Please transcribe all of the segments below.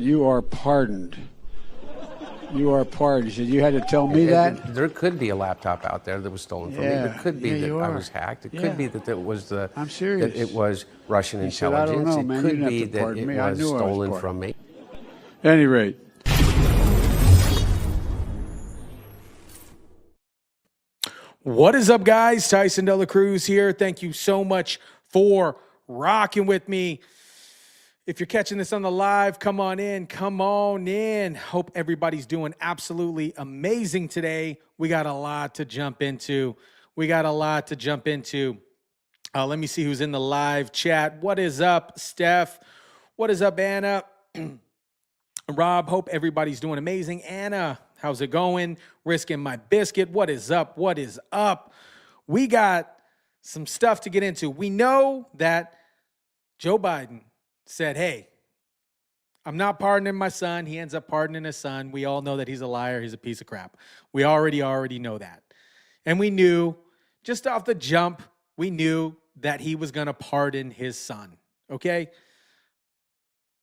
you are pardoned. You are pardoned. He said, you had to tell me that? There could be a laptop out there that was stolen from me. It could be that I was hacked. It could be that it was I'm serious. that it was Russian said, intelligence. I don't know, man. It could you didn't be have to that pardon it me. was I knew stolen I was from me. At any rate. What is up, guys? Tyson De La Cruz here. Thank you so much for rocking with me. If you're catching this on the live, come on in. Come on in. Hope everybody's doing absolutely amazing today. We got a lot to jump into. Let me see who's in the live chat. What is up, Steph? What is up, Anna? Rob, hope everybody's doing amazing. Anna, how's it going? Risking my biscuit. What is up? What is up? We got some stuff to get into. We know that Joe Biden said, hey, I'm not pardoning my son. He ends up pardoning his son. We all know that he's a liar. He's a piece of crap. We already know that. And we knew, just off the jump, we knew that he was going to pardon his son. Okay?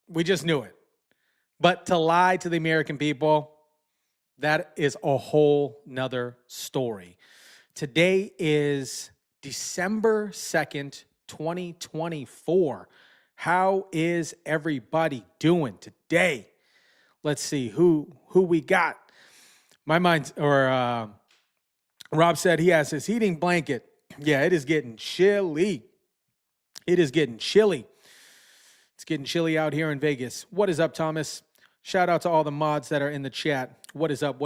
We just knew it. But to lie to the American people, that is a whole nother story. Today is December 2nd, 2024. How is everybody doing today? Let's see who we got. Rob said he has his heating blanket. Yeah, it is getting chilly. It's getting chilly out here in Vegas. What is up, Thomas? Shout out to all the mods that are in the chat. What is up?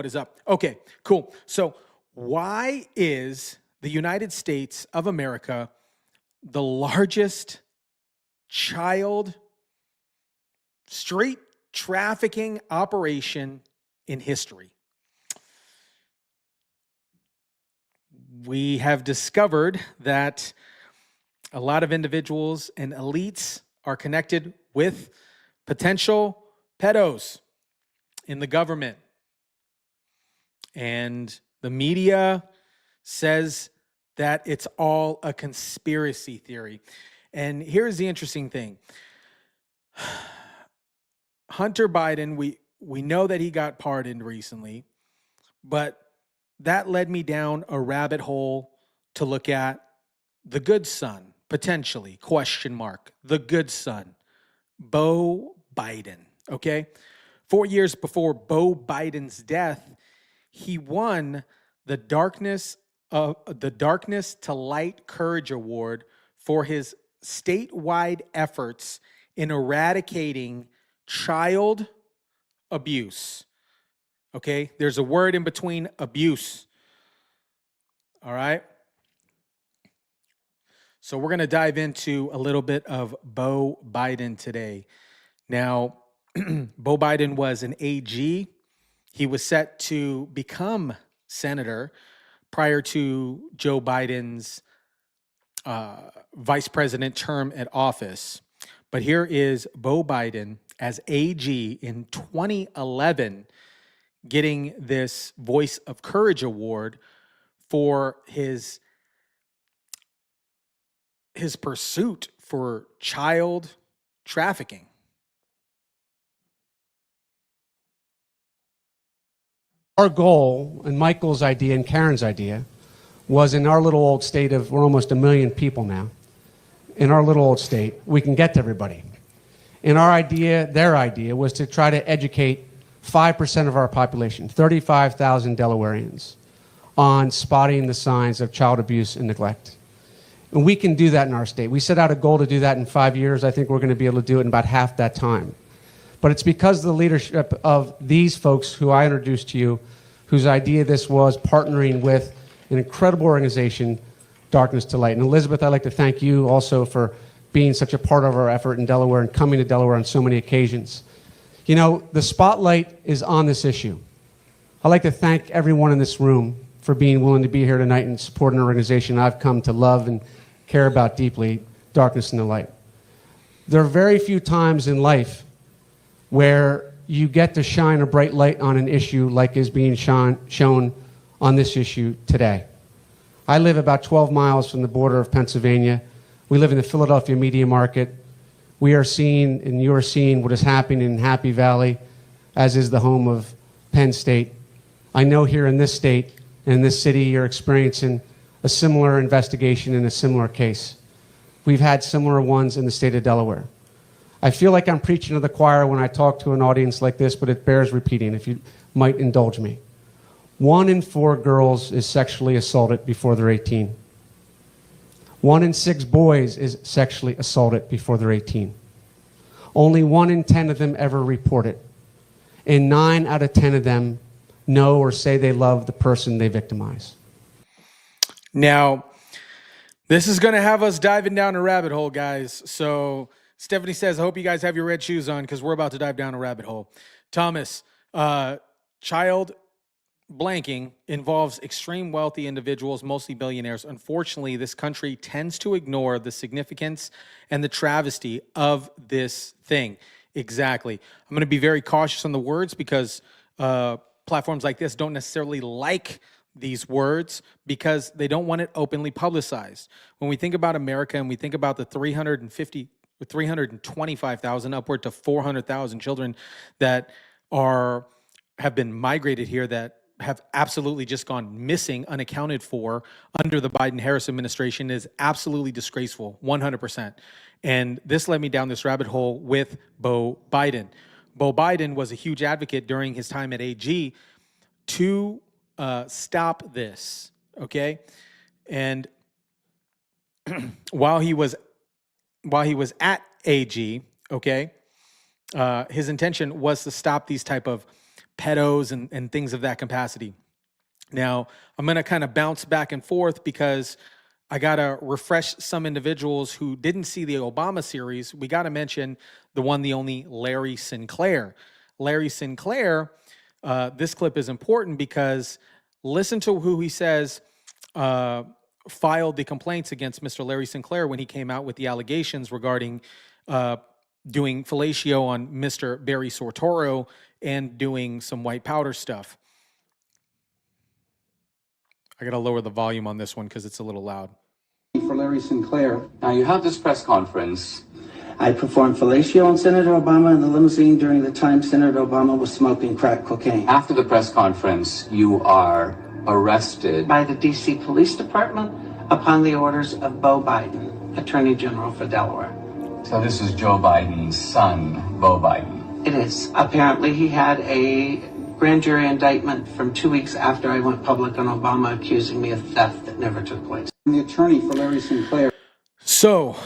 Okay, cool. So why is the United States of America the largest child street trafficking operation in history? We have discovered that a lot of individuals and elites are connected with potential pedos in the government. And the media says that it's all a conspiracy theory. And here's the interesting thing. Hunter Biden, we know that he got pardoned recently, but that led me down a rabbit hole to look at the good son, potentially, ? The good son, Beau Biden, okay? 4 years before Beau Biden's death, he won the Darkness to Light Courage Award for his statewide efforts in eradicating child abuse. Okay? There's a word in between abuse. All right? So we're going to dive into a little bit of Beau Biden today. Now, Beau Biden was an AG. He was set to become senator prior to Joe Biden's vice president term at office. But here is Beau Biden as AG in 2011 getting this Voice of Courage Award for his pursuit for child trafficking. Our goal, and Michael's idea and Karen's idea, was in our little old state of, we're almost 1 million people now, in our little old state, we can get to everybody. And our idea, their idea, was to try to educate 5% of our population, 35,000 Delawareans, on spotting the signs of child abuse and neglect. And we can do that in our state. We set out a goal to do that in 5 years. I think we're going to be able to do it in about half that time. But it's because of the leadership of these folks who I introduced to you, whose idea this was, partnering with an incredible organization, Darkness to Light. And Elizabeth, I'd like to thank you also for being such a part of our effort in Delaware and coming to Delaware on so many occasions. You know, the spotlight is on this issue. I'd like to thank everyone in this room for being willing to be here tonight and support an organization I've come to love and care about deeply, Darkness and the Light. There are very few times in life where you get to shine a bright light on an issue like is being shown on this issue today. I live about 12 miles from the border of Pennsylvania. We live in the Philadelphia media market. We are seeing, and you are seeing, what is happening in Happy Valley, as is the home of Penn State. I know here in this state, in this city, you're experiencing a similar investigation in a similar case. We've had similar ones in the state of Delaware. I feel like I'm preaching to the choir when I talk to an audience like this, but it bears repeating, if you might indulge me. 1 in 4 girls is sexually assaulted before they're 18. 1 in 6 boys is sexually assaulted before they're 18. Only 1 in 10 of them ever report it. And 9 out of 10 of them know or say they love the person they victimize. Now, this is going to have us diving down a rabbit hole, guys. So Stephanie says, I hope you guys have your red shoes on because we're about to dive down a rabbit hole. Thomas, child blanking involves extreme wealthy individuals, mostly billionaires. Unfortunately, this country tends to ignore the significance and the travesty of this thing. Exactly. I'm going to be very cautious on the words because platforms like this don't necessarily like these words because they don't want it openly publicized. When we think about America and we think about the 325,000 upward to 400,000 children that have been migrated here that have absolutely just gone missing, unaccounted for under the Biden-Harris administration is absolutely disgraceful, 100%. And this led me down this rabbit hole with Beau Biden. Beau Biden was a huge advocate during his time at AG to stop this, okay? And while he was at AG, okay, his intention was to stop these type of pedos and things of that capacity. Now, I'm going to kind of bounce back and forth because I got to refresh some individuals who didn't see the Obama series. We got to mention the one, the only Larry Sinclair. Larry Sinclair, this clip is important because listen to who he says filed the complaints against Mr. Larry Sinclair when he came out with the allegations regarding doing fellatio on Mr. Barry Sortoro and doing some white powder stuff. I got to lower the volume on this one because it's a little loud. For Larry Sinclair. Now you have this press conference. I performed fellatio on Senator Obama in the limousine during the time Senator Obama was smoking crack cocaine. After the press conference, you are arrested By the D.C. Police Department upon the orders of Beau Biden, Attorney General for Delaware. So this is Joe Biden's son, Beau Biden. It is. Apparently he had a grand jury indictment from 2 weeks after I went public on Obama accusing me of theft that never took place. I'm the attorney for Larry Sinclair. So,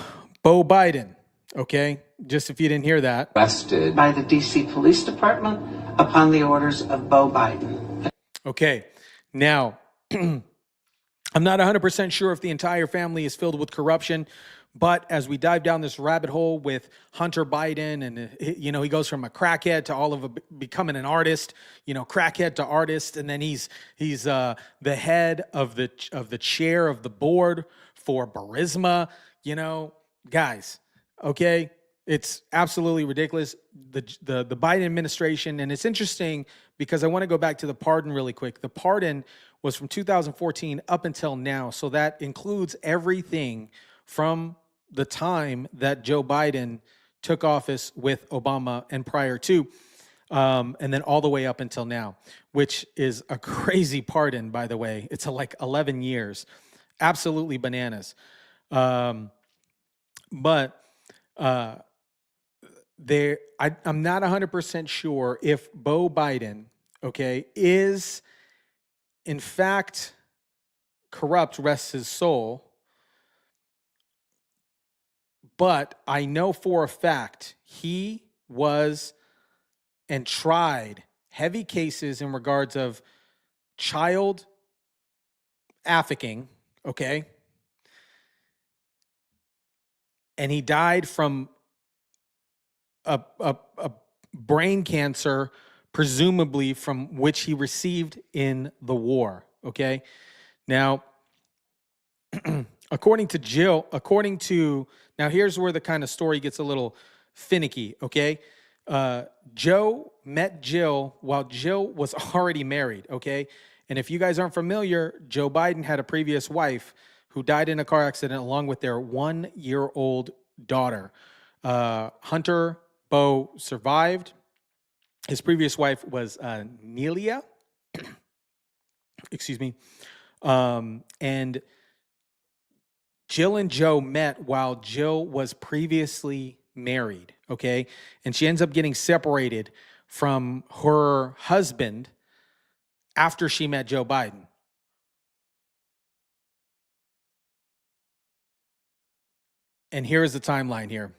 Beau Biden, okay, just if you didn't hear that. Arrested By the D.C. Police Department upon the orders of Beau Biden. Okay, now, I'm not 100% sure if the entire family is filled with corruption, but as we dive down this rabbit hole with Hunter Biden and, you know, he goes from a crackhead to all of becoming an artist, you know, crackhead to artist. And then he's the head of the chair of the board for Burisma, you know, guys, okay. It's absolutely ridiculous. The Biden administration, and it's interesting because I want to go back to the pardon really quick. The pardon was from 2014 up until now. So that includes everything from the time that Joe Biden took office with Obama and prior to, and then all the way up until now, which is a crazy pardon, by the way. It's like 11 years. Absolutely bananas. I'm not 100% sure if Beau Biden, okay, is in fact corrupt, rests his soul. But I know for a fact he was and tried heavy cases in regards of child trafficking, okay? And he died from a brain cancer, presumably from which he received in the war, okay? Now, according to now here's where the kind of story gets a little finicky, okay? Joe met Jill while Jill was already married, okay? And if you guys aren't familiar, Joe Biden had a previous wife who died in a car accident along with their 1-year-old daughter. Hunter Bo survived. His previous wife was Nelia. Excuse me. And Jill and Joe met while Jill was previously married, okay? And she ends up getting separated from her husband after she met Joe Biden. And here is the timeline here.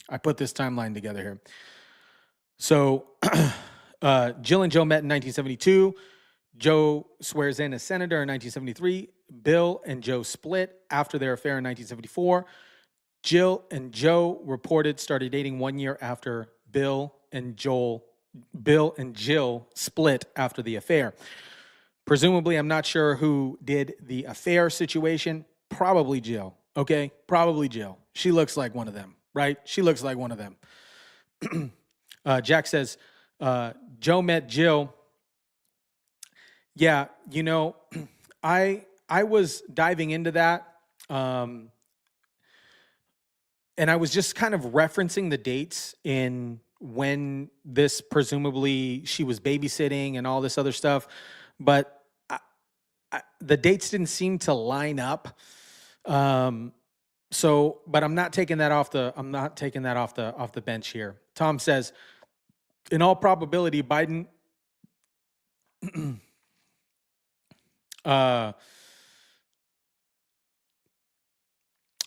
I put this timeline together here. So Jill and Joe met in 1972. Joe swears in as senator in 1973. Bill and Joe split after their affair in 1974. Jill and Joe reported started dating 1 year after Bill and Jill split after the affair. Presumably, I'm not sure who did the affair situation. Probably Jill, okay? Probably Jill. She looks like one of them, right? She looks like one of them. Jack says, Joe met Jill. Yeah, you know, I was diving into that, and I was just kind of referencing the dates in when this presumably she was babysitting and all this other stuff, but the dates didn't seem to line up. So, but I'm not taking that off the bench here. Tom says, in all probability, Biden.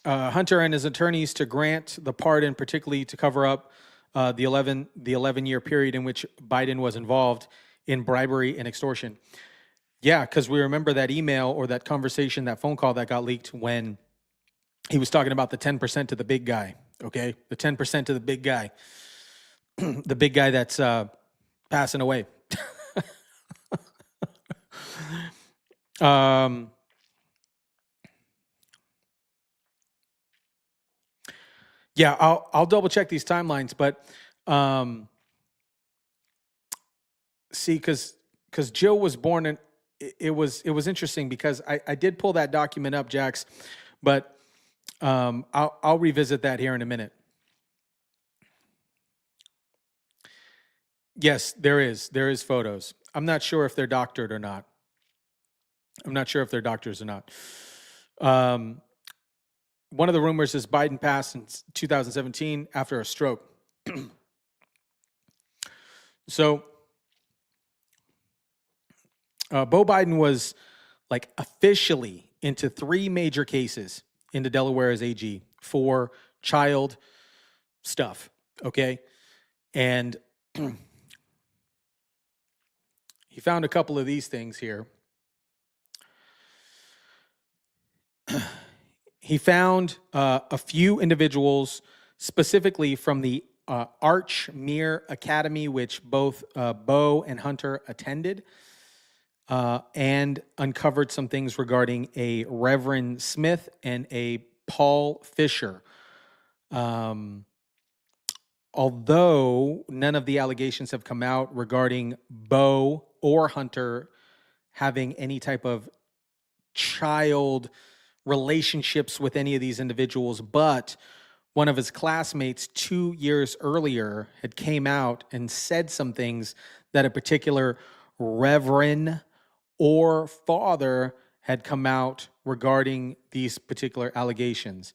Hunter and his attorneys to grant the pardon, particularly to cover up the 11-year period in which Biden was involved in bribery and extortion. Yeah, because we remember that email or that conversation, that phone call that got leaked when he was talking about the 10% to the big guy. Okay, the 10% to the big guy, the big guy that's passing away. Yeah, I'll double check these timelines, but see, because Jill was born in, it was interesting because I did pull that document up, Jax, but I'll revisit that here in a minute. Yes, there is photos. I'm not sure if they're doctored or not. I'm not sure if they're doctors or not. One of the rumors is Biden passed in 2017 after a stroke. So, Beau Biden was like officially into 3 major cases into Delaware as AG for child stuff, okay? And he found a couple of these things here. He found a few individuals specifically from the Archmere Academy, which both Beau and Hunter attended, and uncovered some things regarding a Reverend Smith and a Paul Fisher. Although none of the allegations have come out regarding Beau or Hunter having any type of child relationships with any of these individuals, but one of his classmates 2 years earlier had came out and said some things that a particular reverend or father had come out regarding these particular allegations.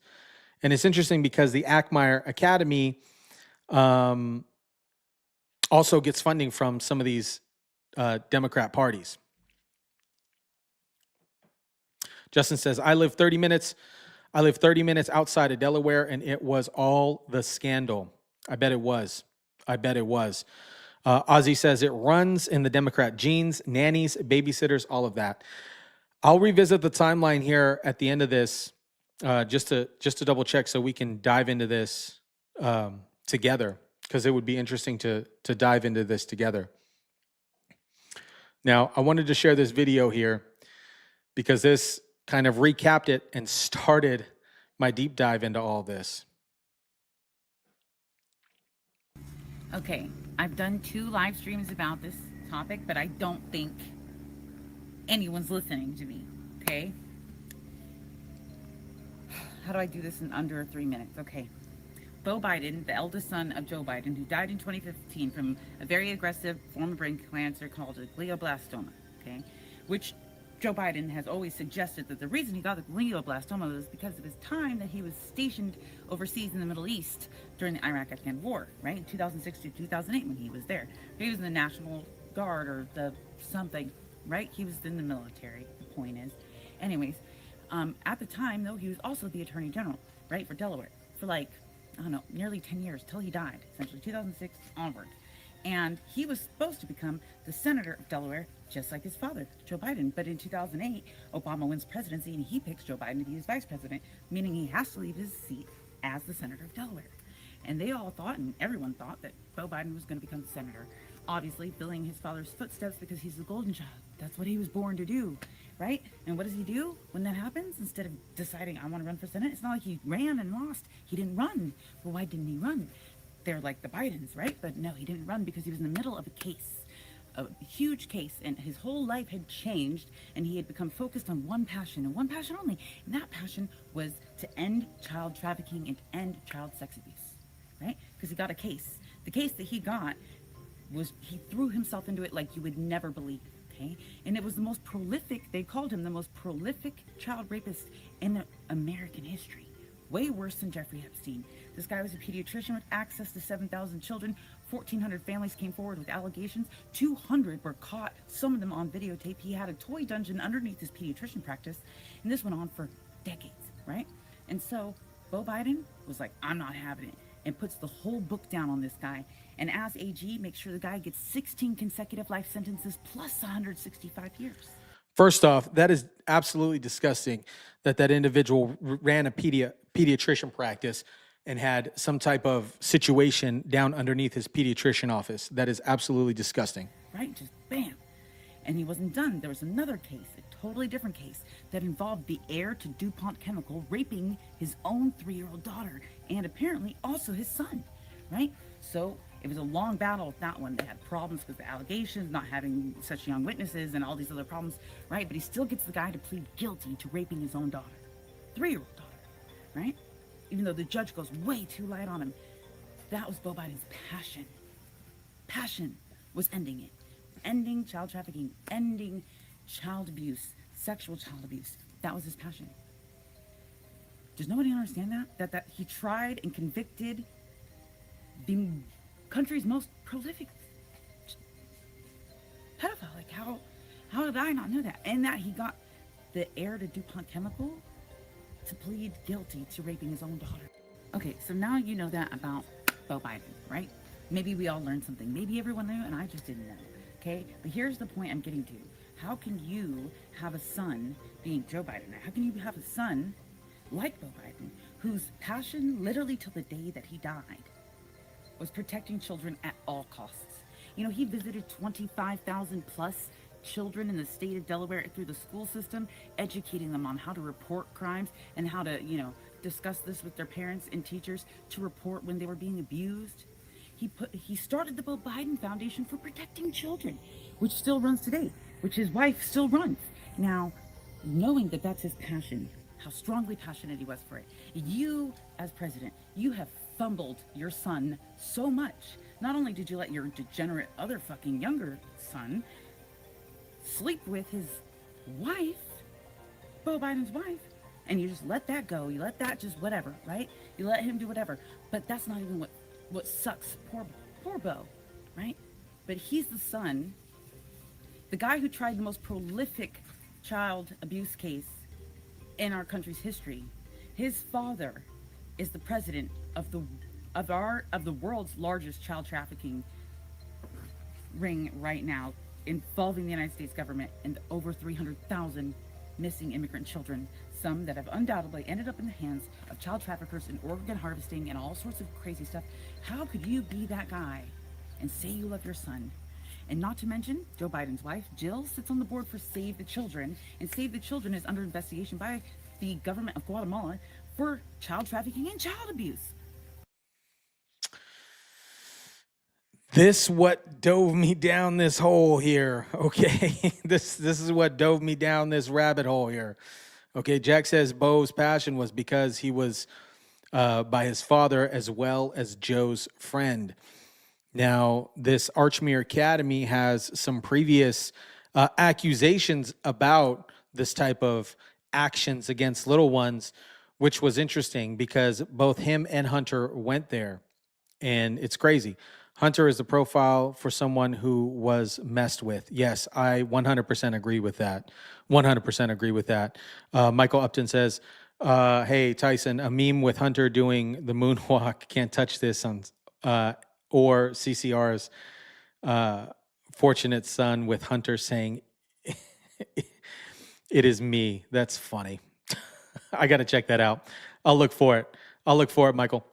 And it's interesting because the Ackmeyer Academy also gets funding from some of these Democrat parties. Justin says, I live 30 minutes outside of Delaware, and it was all the scandal. I bet it was. Ozzy says it runs in the Democrat genes, nannies, babysitters, all of that. I'll revisit the timeline here at the end of this, just to double check so we can dive into this together, because it would be interesting to dive into this together. Now, I wanted to share this video here because this kind of recapped it and started my deep dive into all this. Okay, I've done 2 live streams about this topic, but I don't think anyone's listening to me, okay? How do I do this in under 3 minutes? Okay. Beau Biden, the eldest son of Joe Biden, who died in 2015 from a very aggressive form of brain cancer called a glioblastoma, okay? Which Joe Biden has always suggested that the reason he got the glioblastoma was because of his time that he was stationed overseas in the Middle East during the Iraq-Afghan war, right? In 2006 to 2008 when he was there. He was in the National Guard or the something, right? He was in the military, the point is. Anyways, at the time, though, he was also the Attorney General, right, for Delaware, for like, I don't know, nearly 10 years, till he died, essentially, 2006 onward. And he was supposed to become the senator of Delaware, just like his father, Joe Biden. But in 2008, Obama wins presidency, and he picks Joe Biden to be his vice president, meaning he has to leave his seat as the senator of Delaware. And they all thought, and everyone thought, that Beau Biden was going to become the senator, obviously filling his father's footsteps because he's the golden child. That's what he was born to do, right? And what does he do when that happens? Instead of deciding, I want to run for Senate, it's not like he ran and lost. He didn't run. Well, why didn't he run? They're like the Bidens, right? But no, he didn't run because he was in the middle of a case, a huge case, and his whole life had changed, and he had become focused on one passion, and one passion only. And that passion was to end child trafficking and end child sex abuse, right? Because he got a case. The case that he got was, he threw himself into it like you would never believe, okay? And it was the most prolific, they called him the most prolific child rapist in American history. Way worse than Jeffrey Epstein. This guy was a pediatrician with access to 7,000 children. 1,400 families came forward with allegations. 200 were caught, some of them on videotape. He had a toy dungeon underneath his pediatrician practice, and this went on for decades, right? And so Beau Biden was like, I'm not having it, and puts the whole book down on this guy. And as AG, makes sure the guy gets 16 consecutive life sentences plus 165 years. First off, that is absolutely disgusting that that individual ran a pediatrician practice and had some type of situation down underneath his pediatrician office. That is absolutely disgusting. Right? Just bam. And he wasn't done. There was another case, a totally different case, that involved the heir to DuPont Chemical raping his own 3-year-old daughter and apparently also his son, right? So it was a long battle with that one. They had problems with the allegations, not having such young witnesses and all these other problems, right? But he still gets the guy to plead guilty to raping his own daughter, 3-year-old daughter, right? Even though the judge goes way too light on him. That was Beau Biden's passion. Passion was ending it. Ending child trafficking, ending child abuse, sexual child abuse. That was his passion. Does nobody understand that? That he tried and convicted the country's most prolific pedophile. Like, how did I not know that? And that he got the heir to DuPont Chemical to plead guilty to raping his own daughter. Okay, so now you know that about Beau Biden, right? Maybe we all learned something. Maybe everyone knew and I just didn't know, okay? But here's the point I'm getting to. How can you have a son, being Joe Biden, how can you have a son like Beau Biden, whose passion, literally till the day that he died, was protecting children at all costs? You know, he visited 25,000 plus children in the state of Delaware through the school system, educating them on how to report crimes and how to, you know, discuss this with their parents and teachers to report when they were being abused. He started the Beau Biden Foundation for protecting children, which still runs today, which his wife still runs. Now, knowing that that's his passion, how strongly passionate he was for it, you, as president, you have fumbled your son so much. Not only did you let your degenerate other fucking younger son sleep with his wife, Beau Biden's wife, and you just let that go. You let that just whatever, right? You let him do whatever. But that's not even what sucks. Poor Beau, right? But he's the son, the guy who tried the most prolific child abuse case in our country's history. His father is the president of the world's largest child trafficking ring right now, involving the United States government and over 300,000 missing immigrant children, some that have undoubtedly ended up in the hands of child traffickers and organ harvesting and all sorts of crazy stuff. How could you be that guy and say you love your son? And not to mention, Joe Biden's wife, Jill, sits on the board for Save the Children, and Save the Children is under investigation by the government of Guatemala for child trafficking and child abuse. This what dove me down this hole here, okay? This is what dove me down this rabbit hole here. Okay, Jack says Beau's passion was because he was by his father as well as Joe's friend. Now, this Archmere Academy has some previous accusations about this type of actions against little ones, which was interesting because both him and Hunter went there. And it's crazy. Hunter is the profile for someone who was messed with. Yes, I 100% agree with that. 100% agree with that. Michael Upton says, hey, Tyson, a meme with Hunter doing the moonwalk, can't touch this on, or CCR's Fortunate Son with Hunter saying, it is me. That's funny. I got to check that out. I'll look for it. Michael.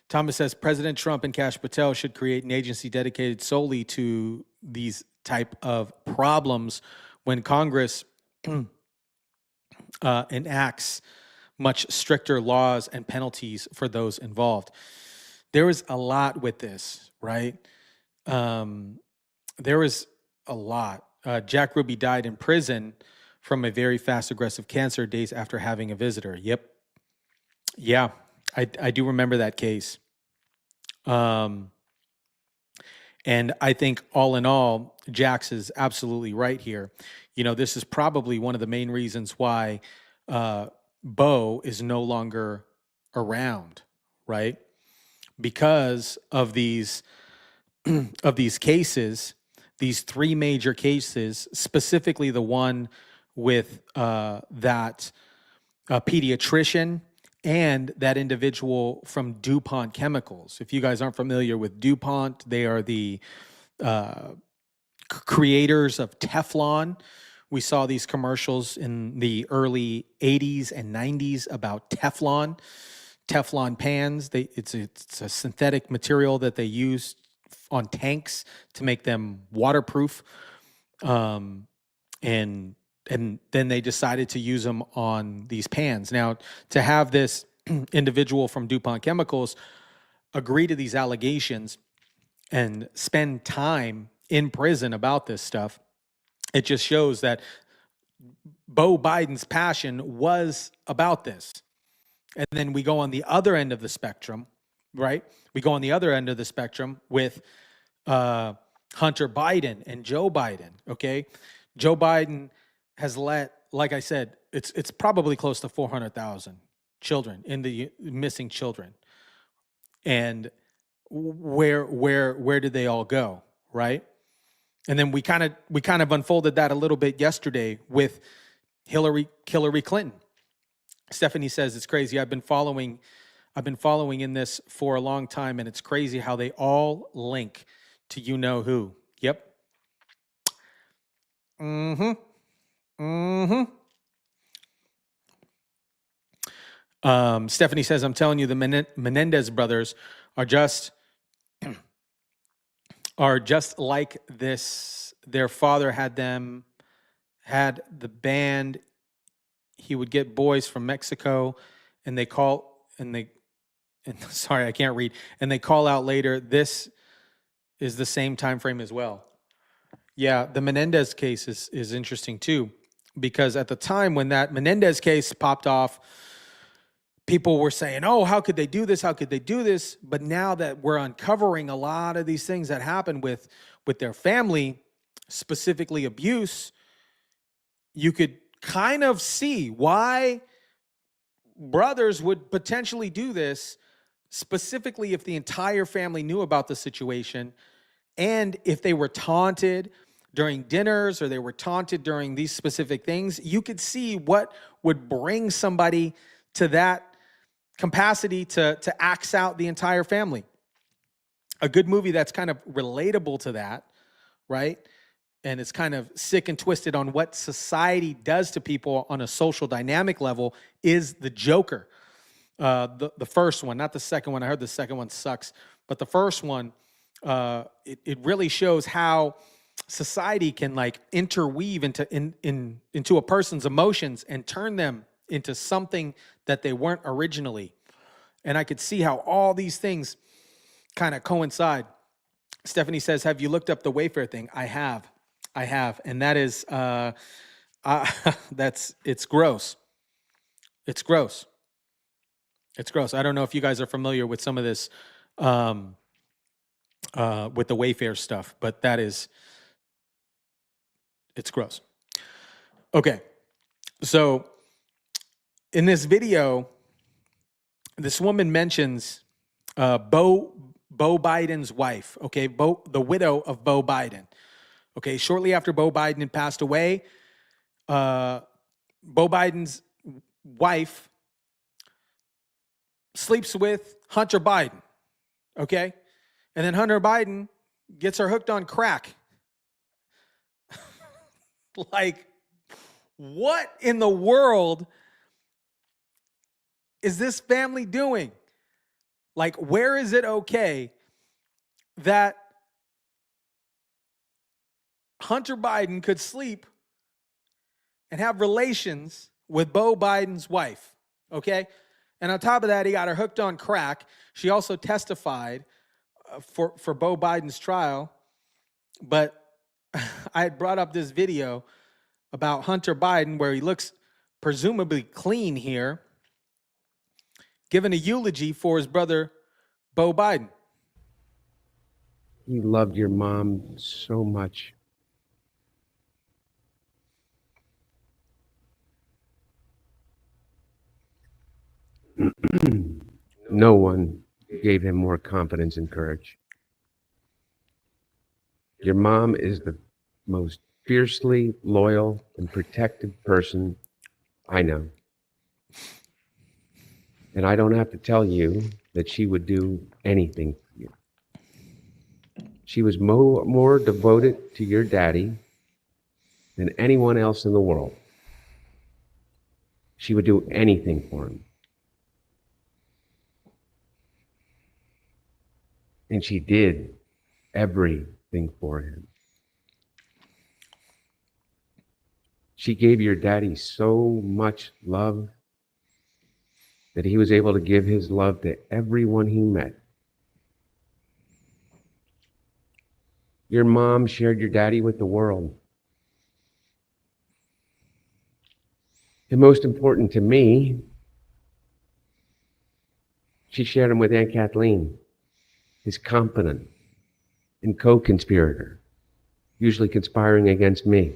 Thomas says President Trump and Kash Patel should create an agency dedicated solely to these type of problems when Congress enacts much stricter laws and penalties for those involved. There is a lot with this, right? There is a lot. Jack Ruby died in prison from a very fast aggressive cancer days after having a visitor. Yep. Yeah. I do remember that case. And I think all in all, Jax is absolutely right here. You know, this is probably one of the main reasons why Bo is no longer around, right? Because of these cases, these three major cases, specifically the one with that pediatrician and that individual from DuPont Chemicals. If you guys aren't familiar with DuPont, they are the creators of Teflon. We saw these commercials in the early 80s and 90s about Teflon pans. It's a synthetic material that they use on tanks to make them waterproof. And then they decided to use them on these pans. Now, to have this individual from DuPont Chemicals agree to these allegations and spend time in prison about this stuff, it just shows that Beau Biden's passion was about this. And then we go on the other end of the spectrum, right? We go on the other end of the spectrum with Hunter Biden and Joe Biden, okay? Joe Biden has let, like I said, it's probably close to 400,000 children in the missing children. And where did they all go, right? And then we kind of unfolded that a little bit yesterday with Hillary Clinton. Stephanie says it's crazy. I've been following in this for a long time, and it's crazy how they all link to you know who. Yep. Stephanie says, I'm telling you, the Menendez brothers are just like this. Their father had the band. He would get boys from Mexico, and they call out later. This is the same time frame as well. Yeah, the Menendez case is interesting too, because at the time when that Menendez case popped off, people were saying, oh, how could they do this? How could they do this? But now that we're uncovering a lot of these things that happened with their family, specifically abuse, you could kind of see why brothers would potentially do this, specifically if the entire family knew about the situation and if they were taunted during dinners or they were taunted during these specific things. You could see what would bring somebody to that capacity to axe out the entire family. A good movie that's kind of relatable to that, right? And it's kind of sick and twisted on what society does to people on a social dynamic level is The Joker. The first one, not the second one. I heard the second one sucks. But the first one, it really shows how society can like interweave into a person's emotions and turn them into something that they weren't originally. And I could see how all these things kind of coincide. Stephanie says, have you looked up the Wayfair thing? I have. And that is, it's gross. It's gross. It's gross. I don't know if you guys are familiar with some of this with the Wayfair stuff, but it's gross. Okay. So in this video, this woman mentions Beau Biden's wife, okay, the widow of Beau Biden. Okay, shortly after Beau Biden had passed away, Beau Biden's wife sleeps with Hunter Biden, okay? And then Hunter Biden gets her hooked on crack. Like, what in the world is this family doing? Like, where is it okay that Hunter Biden could sleep and have relations with Beau Biden's wife, okay? And on top of that, he got her hooked on crack. She also testified for Beau Biden's trial. But I had brought up this video about Hunter Biden where he looks presumably clean here, giving a eulogy for his brother, Beau Biden. He loved your mom so much. No one gave him more confidence and courage. Your mom is the most fiercely loyal and protective person I know. And I don't have to tell you that she would do anything for you. She was more devoted to your daddy than anyone else in the world. She would do anything for him. And she did everything for him. She gave your daddy so much love that he was able to give his love to everyone he met. Your mom shared your daddy with the world. And most important to me, she shared him with Aunt Kathleen, his confidant and co-conspirator, usually conspiring against me.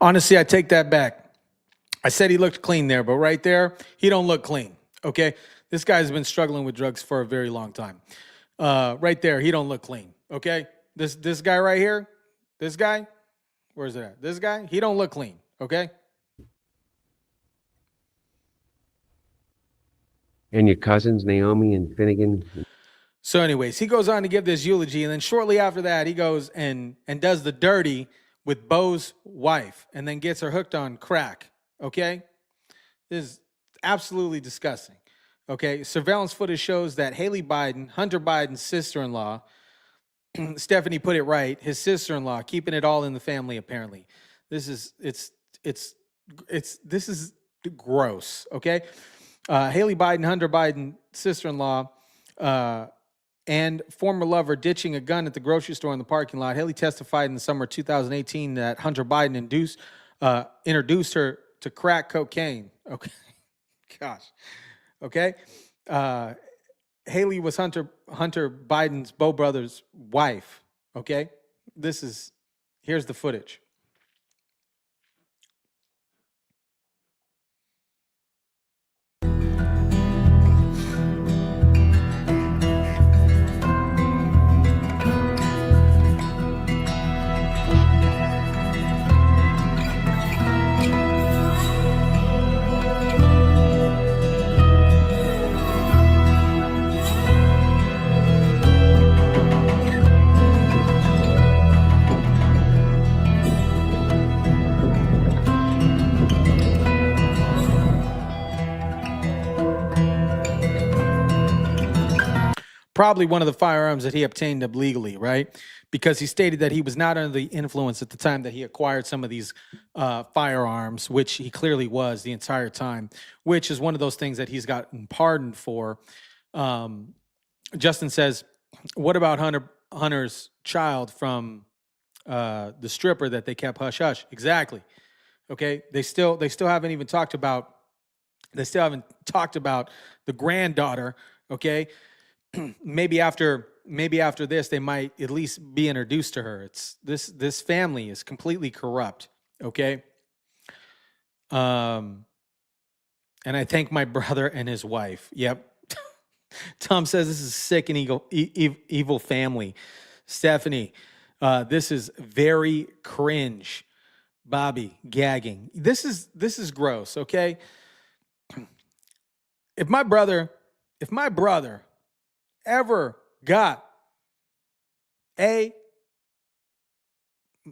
Honestly, I take that back. I said he looked clean there, but right there, he don't look clean, okay? This guy's been struggling with drugs for a very long time. Right there, he don't look clean, okay? This guy right here, this guy, where's it at? This guy, he don't look clean, okay? And your cousins, Naomi and Finnegan. So anyways, he goes on to give this eulogy, and then shortly after that, he goes and does the dirty with Beau's wife and then gets her hooked on crack, okay? This is absolutely disgusting, okay? Surveillance footage shows that Haley Biden, Hunter Biden's sister-in-law, Stephanie put it right, his sister-in-law, keeping it all in the family apparently. This is gross, okay? Haley Biden, Hunter Biden, sister-in-law, and former lover ditching a gun at the grocery store in the parking lot. Haley testified in the summer of 2018 that Hunter Biden introduced her to crack cocaine. Okay, gosh, okay. Haley was Hunter Biden's Beau brother's wife. Okay, here's the footage. Probably one of the firearms that he obtained illegally, right? Because he stated that he was not under the influence at the time that he acquired some of these firearms, which he clearly was the entire time, which is one of those things that he's gotten pardoned for. Justin says, what about Hunter's child from the stripper that they kept hush-hush? Exactly. Okay, they still haven't even talked about They still haven't talked about the granddaughter, okay? maybe after this, they might at least be introduced to her. It's this family is completely corrupt, okay? And I thank my brother and his wife. Yep. Tom says this is sick and evil family. Stephanie, this is very cringe. Bobby, gagging. This is gross, okay? If my brother ever got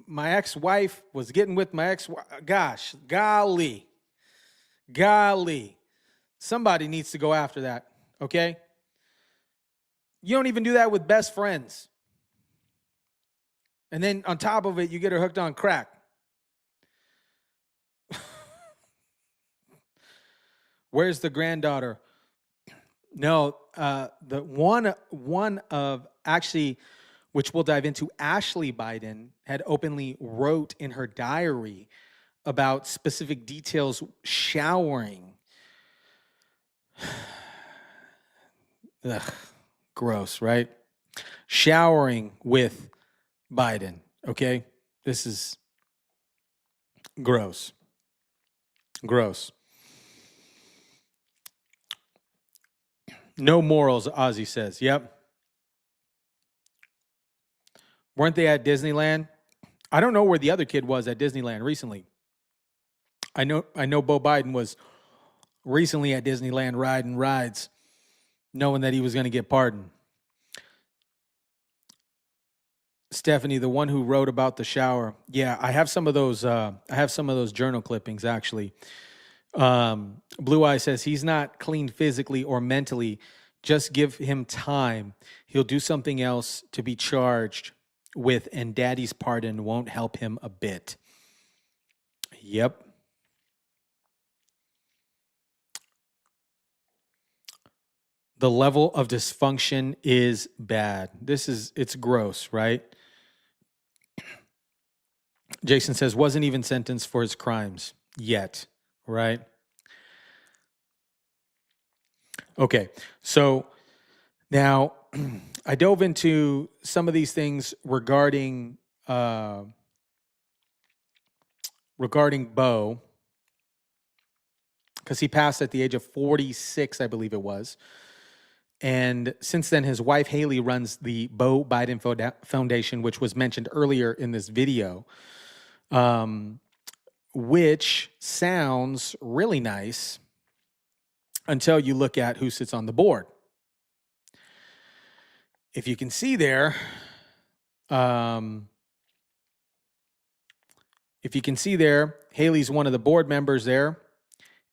my ex-wife was getting with my gosh, golly, somebody needs to go after that, okay? You don't even do that with best friends. And then on top of it, you get her hooked on crack. Where's the granddaughter? No, the one of actually, which we'll dive into, Ashley Biden had openly wrote in her diary about specific details showering. Ugh, gross, right? Showering with Biden, okay? This is gross. Gross. No morals, Ozzy says. Yep. Weren't they at Disneyland? I don't know where the other kid was at Disneyland recently. I know Beau Biden was recently at Disneyland riding rides, knowing that he was going to get pardoned. Stephanie, the one who wrote about the shower. Yeah, I have some of those journal clippings actually. Blue Eye says he's not clean physically or mentally. Just give him time. He'll do something else to be charged with, and daddy's pardon won't help him a bit. Yep. The level of dysfunction is bad. It's gross, right? Jason says wasn't even sentenced for his crimes yet. Right? Okay, so now I dove into some of these things regarding Beau, because he passed at the age of 46, I believe it was. And since then, his wife, Haley, runs the Beau Biden Foundation, which was mentioned earlier in this video. Which sounds really nice until you look at who sits on the board. If you can see there, Haley's one of the board members there,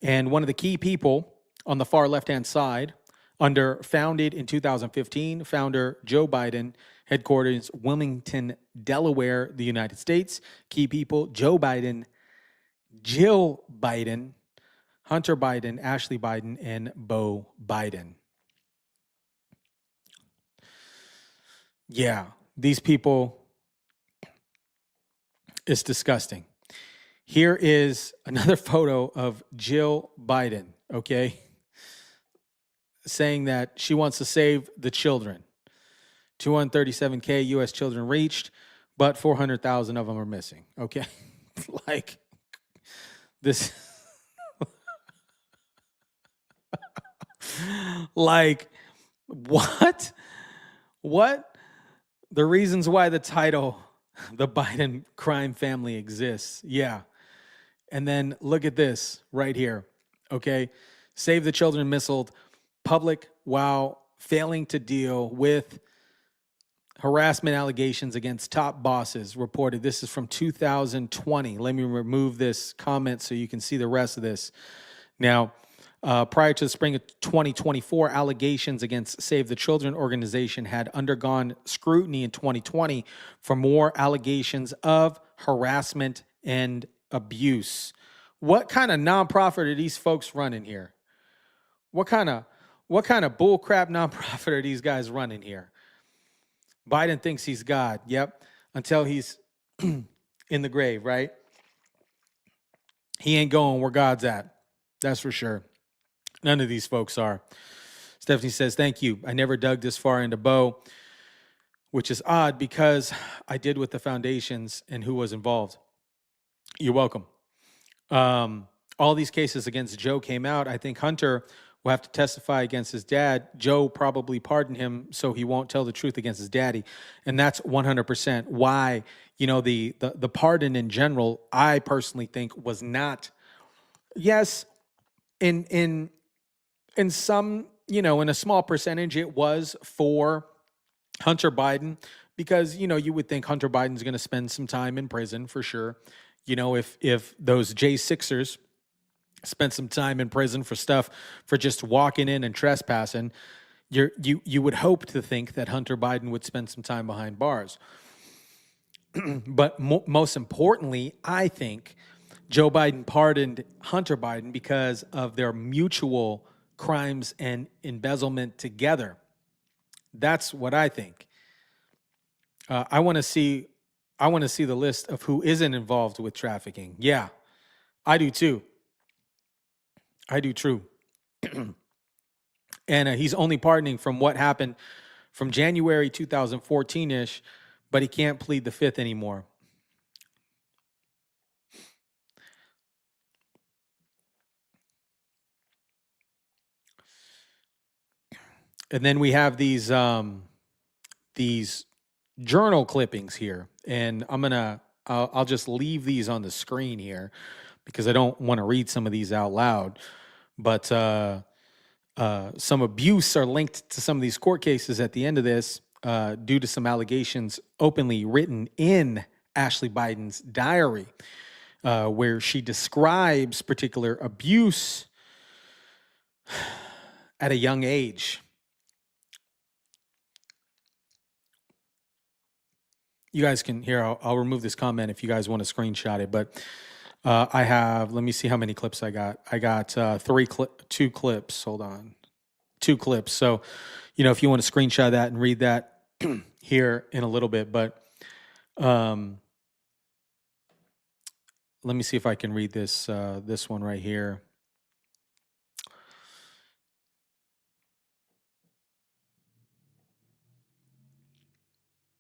and one of the key people on the far left-hand side, founded in 2015, founder Joe Biden, headquarters Wilmington, Delaware, the United States. Key people: Joe Biden, Jill Biden, Hunter Biden, Ashley Biden, and Beau Biden. Yeah, these people, it's disgusting. Here is another photo of Jill Biden, okay, saying that she wants to save the children. 237K U.S. children reached, but 400,000 of them are missing, okay? Like, this, like, what? What? The reasons why the title, The Biden Crime Family, exists. Yeah. And then look at this right here, okay? Save the Children missiled public while failing to deal with harassment allegations against top bosses reported. This is from 2020. Let me remove this comment so you can see the rest of this. Now, prior to the spring of 2024, allegations against Save the Children organization had undergone scrutiny in 2020 for more allegations of harassment and abuse. What kind of nonprofit are these folks running here? What kind of bullcrap nonprofit are these guys running here? Biden thinks he's God. Yep. Until he's in the grave, right? He ain't going where God's at. That's for sure. None of these folks are. Stephanie says, thank you. I never dug this far into Bo, which is odd because I did with the foundations and who was involved. You're welcome. All these cases against Joe came out. I think Hunter will have to testify against his dad. Joe probably pardoned him so he won't tell the truth against his daddy. And that's 100% why, the pardon in general, I personally think was not, yes, in some, in a small percentage, it was for Hunter Biden, because, you would think Hunter Biden's going to spend some time in prison for sure. If those J6ers spent some time in prison for stuff for just walking in and trespassing, you would hope to think that Hunter Biden would spend some time behind bars. But most importantly, I think Joe Biden pardoned Hunter Biden because of their mutual crimes and embezzlement together. That's what I think. I want to see the list of who isn't involved with trafficking. Yeah, I do too. I do too. And he's only pardoning from what happened from January 2014-ish, but he can't plead the fifth anymore. And then we have these journal clippings here, and I'll just leave these on the screen here because I don't want to read some of these out loud. But some abuse are linked to some of these court cases at the end of this due to some allegations openly written in Ashley Biden's diary, where she describes particular abuse at a young age. You guys can hear, I'll remove this comment if you guys want to screenshot it, but I have, let me see how many clips I got. I got 2 clips. Hold on. 2 clips. So, if you want to screenshot that and read that here in a little bit, but let me see if I can read this one right here.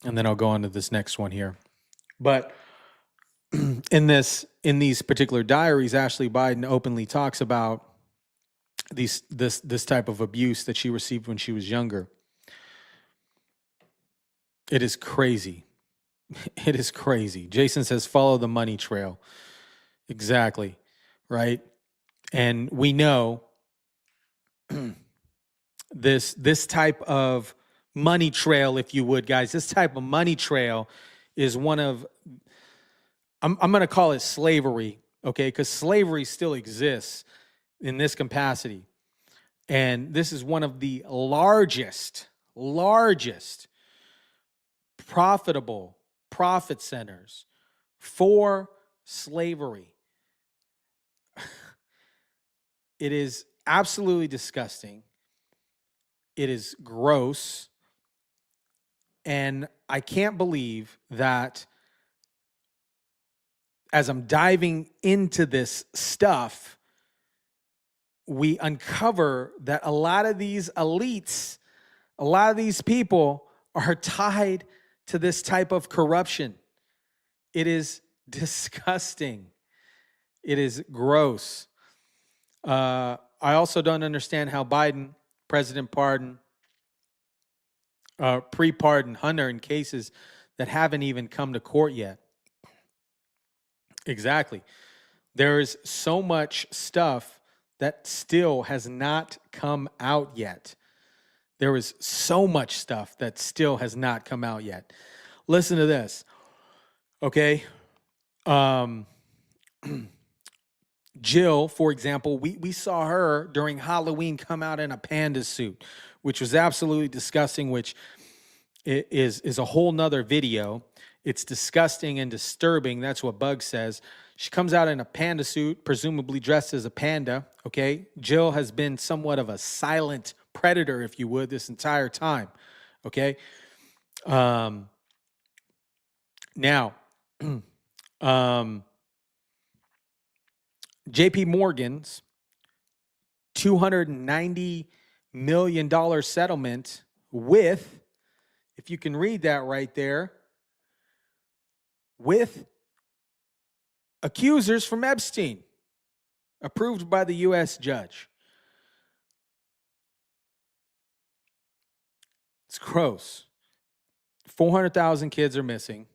And then I'll go on to this next one here. But in these particular diaries, Ashley Biden openly talks about this type of abuse that she received when she was younger. It is crazy. It is crazy. Jason says, follow the money trail. Exactly. Right. And we know this type of money trail, if you would, guys, this type of money trail is one of, I'm going to call it slavery, okay? Because slavery still exists in this capacity. And this is one of the largest profitable profit centers for slavery. It is absolutely disgusting. It is gross. And I can't believe that as I'm diving into this stuff, we uncover that a lot of these elites, a lot of these people are tied to this type of corruption. It is disgusting. It is gross. I also don't understand how Biden, President pardon, pre-pardon Hunter in cases that haven't even come to court yet. Exactly. There is so much stuff that still has not come out yet. There is so much stuff that still has not come out yet. Listen to this. Okay. Jill, for example, we saw her during Halloween come out in a panda suit, which was absolutely disgusting, which is a whole nother video. It's disgusting and disturbing. That's what Bug says. She comes out in a panda suit, presumably dressed as a panda, okay? Jill has been somewhat of a silent predator, if you would, this entire time, okay? Now, JP Morgan's $290 million settlement with, if you can read that right there, with accusers from Epstein, approved by the U.S. judge. It's gross. 400,000 kids are missing.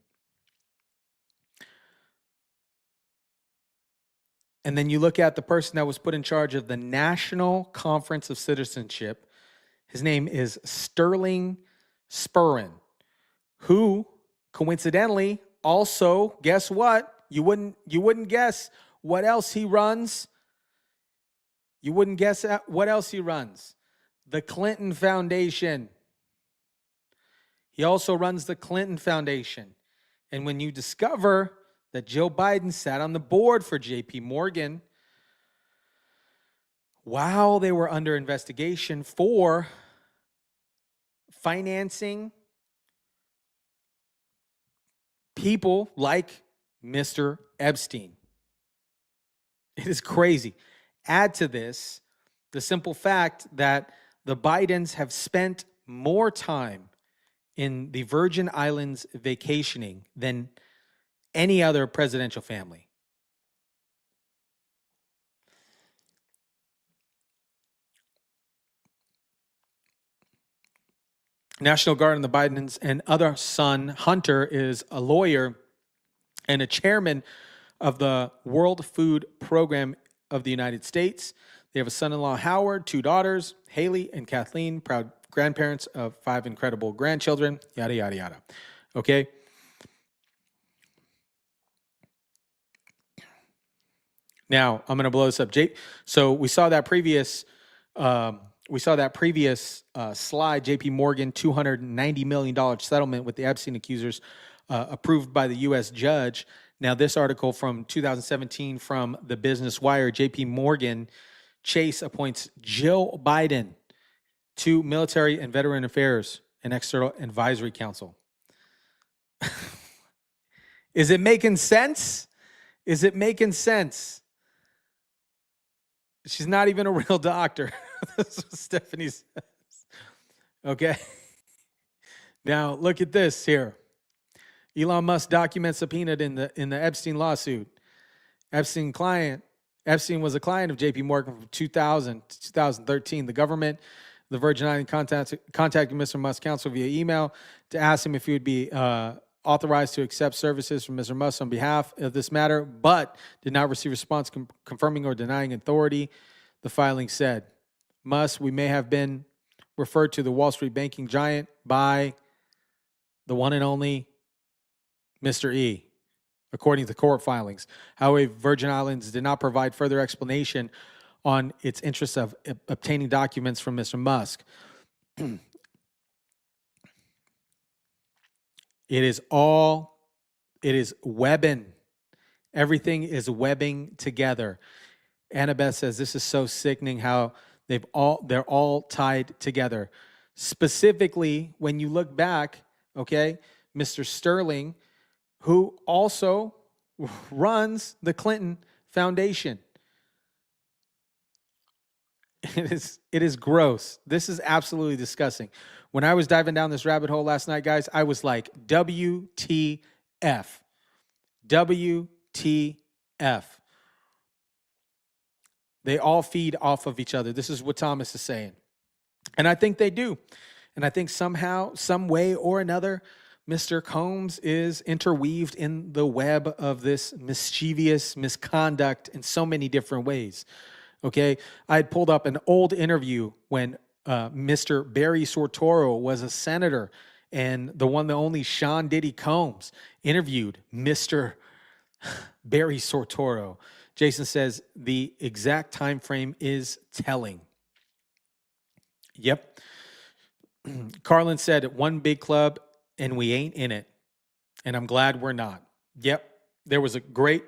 And then you look at the person that was put in charge of the National Conference of Citizenship. His name is Sterling Spurrin, who coincidentally also, guess what? You wouldn't guess what else he runs. You wouldn't guess at what else he runs. The Clinton Foundation. He also runs the Clinton Foundation. And when you discover that Joe Biden sat on the board for JP Morgan while they were under investigation for financing people like Mr. Epstein. It is crazy. Add to this the simple fact that the Bidens have spent more time in the Virgin Islands vacationing than any other presidential family. National Guard and the Bidens and other son, Hunter, is a lawyer and a chairman of the World Food Program of the United States. They have a son-in-law, Howard, 2 daughters, Haley and Kathleen, proud grandparents of 5 incredible grandchildren, yada, yada, yada. Okay? Now, I'm going to blow this up. So we saw that previous slide, JP Morgan, $290 million settlement with the Epstein accusers approved by the U.S. judge. Now, this article from 2017 from the Business Wire, JP Morgan Chase appoints Jill Biden to Military and Veteran Affairs and External Advisory Council. Is it making sense? Is it making sense? She's not even a real doctor. That's what Stephanie says. Okay. Now, look at this here. Elon Musk document subpoenaed in the Epstein lawsuit. Epstein was a client of JP Morgan from 2000 to 2013. The government, the Virgin Islands, contacted Mr. Musk's counsel via email to ask him if he would be authorized to accept services from Mr. Musk on behalf of this matter, but did not receive a response confirming or denying authority. The filing said, Musk, we may have been referred to the Wall Street banking giant by the one and only Mr. E, according to court filings. However, Virgin Islands did not provide further explanation on its interest of obtaining documents from Mr. Musk. It is webbing. Everything is webbing together. Annabeth says this is so sickening how they're all tied together. Specifically, when you look back, okay, Mr. Sterling, who also runs the Clinton Foundation. It is gross. This is absolutely disgusting. When I was diving down this rabbit hole last night, guys, I was like, WTF. WTF. They all feed off of each other. This is what Thomas is saying. And I think they do. And I think somehow, some way or another, Mr. Combs is interweaved in the web of this mischievous misconduct in so many different ways. Okay, I had pulled up an old interview when Mr. Barry Soetoro was a senator, and the one, the only Sean Diddy Combs interviewed Mr. Barry Soetoro. Jason says the exact time frame is telling. Yep. Carlin said one big club and we ain't in it, and I'm glad we're not. Yep. There was a great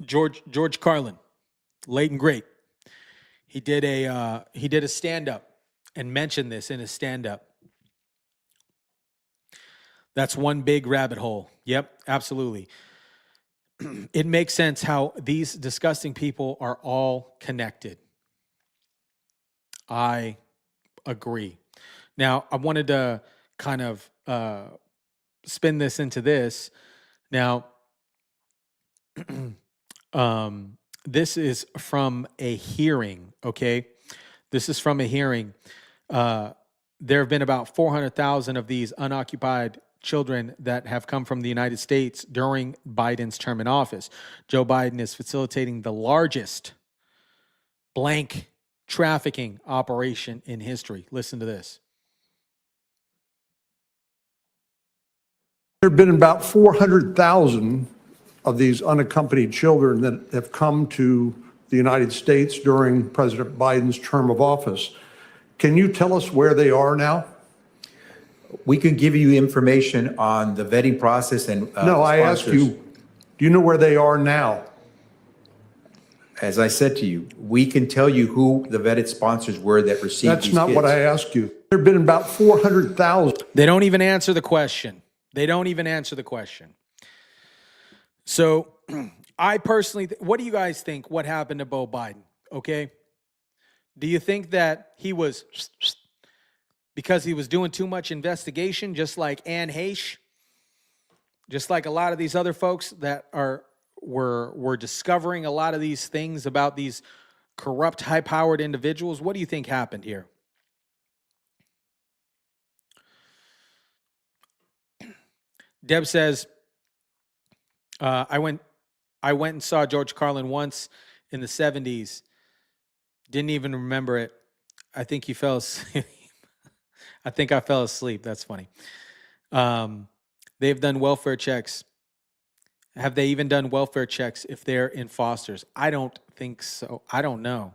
George Carlin. Late and great. He did a stand-up and mentioned this in his stand-up. That's one big rabbit hole. Yep, absolutely. It makes sense how these disgusting people are all connected. I agree. Now, I wanted to kind of spin this into this. Now, this is from a hearing, okay? This is from a hearing. There have been about 400,000 of these unoccupied children that have come from the United States during Biden's term in office. Joe Biden is facilitating the largest blank trafficking operation in history. Listen to this. There have been about 400,000 of these unaccompanied children that have come to the United States during President Biden's term of office. Can you tell us where they are now? We can give you information on the vetting process and No, I asked you, do you know where they are now? As I said to you, we can tell you who the vetted sponsors were that received That's these not kids. what I asked you. There have been about 400,000. They don't even answer the question. They don't even answer the question. So I personally, what do you guys think what happened to Beau Biden? Okay. Do you think that he was, because he was doing too much investigation, just like Anne Heche, just like a lot of these other folks that were discovering a lot of these things about these corrupt, high-powered individuals? What do you think happened here? Deb says, I went and saw George Carlin once in the 70s. Didn't even remember it. I think he fell asleep. I think I fell asleep. That's funny. They've done welfare checks. Have they even done welfare checks if they're in fosters? I don't think so. I don't know.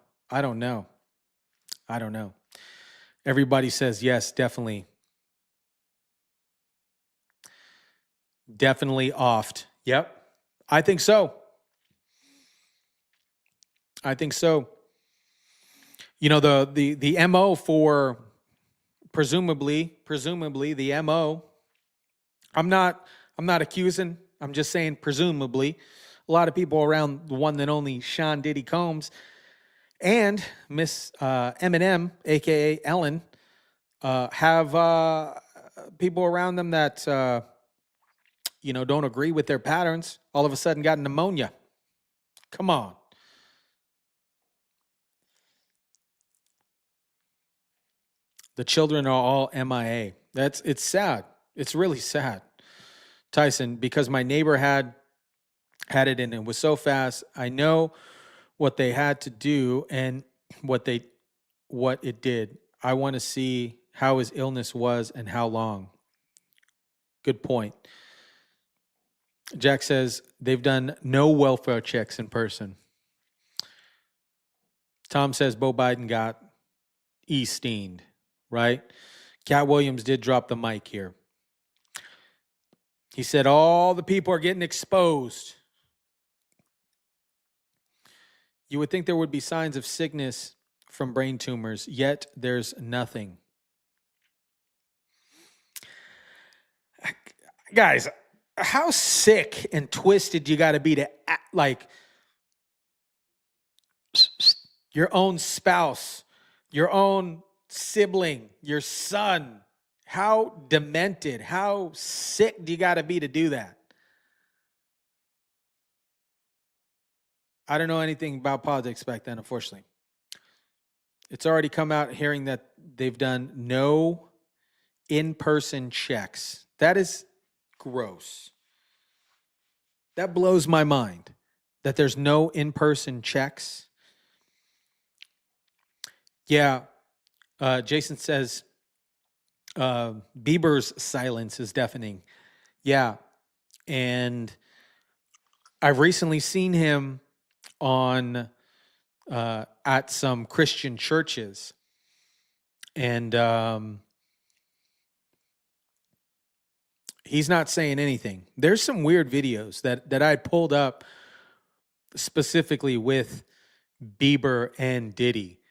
Everybody says yes, definitely. Definitely offed. Yep. I think so. You know, the MO for presumably the MO. I'm not accusing. I'm just saying presumably. A lot of people around the one that only Sean Diddy Combs and Miss Eminem, aka Ellen, have people around them that don't agree with their patterns. All of a sudden got pneumonia. Come on. The children are all MIA. It's sad. It's really sad, Tyson, because my neighbor had it and it was so fast. I know what they had to do and what it did. I want to see how his illness was and how long. Good point. Jack says they've done no welfare checks in person. Tom says Beau Biden got Epsteined, right? Cat Williams did drop the mic here. He said all the people are getting exposed. You would think there would be signs of sickness from brain tumors, yet there's nothing. Guys, how sick and twisted you got to be to act like your own spouse, your own sibling, your son? How demented, how sick do you got to be to do that? I don't know anything about politics back then, unfortunately. It's already come out hearing that they've done no in-person checks. That is gross. That blows my mind that there's no in-person checks. Yeah, Jason says Bieber's silence is deafening. Yeah, and I've recently seen him on at some Christian churches, and he's not saying anything. There's some weird videos that I pulled up specifically with Bieber and Diddy.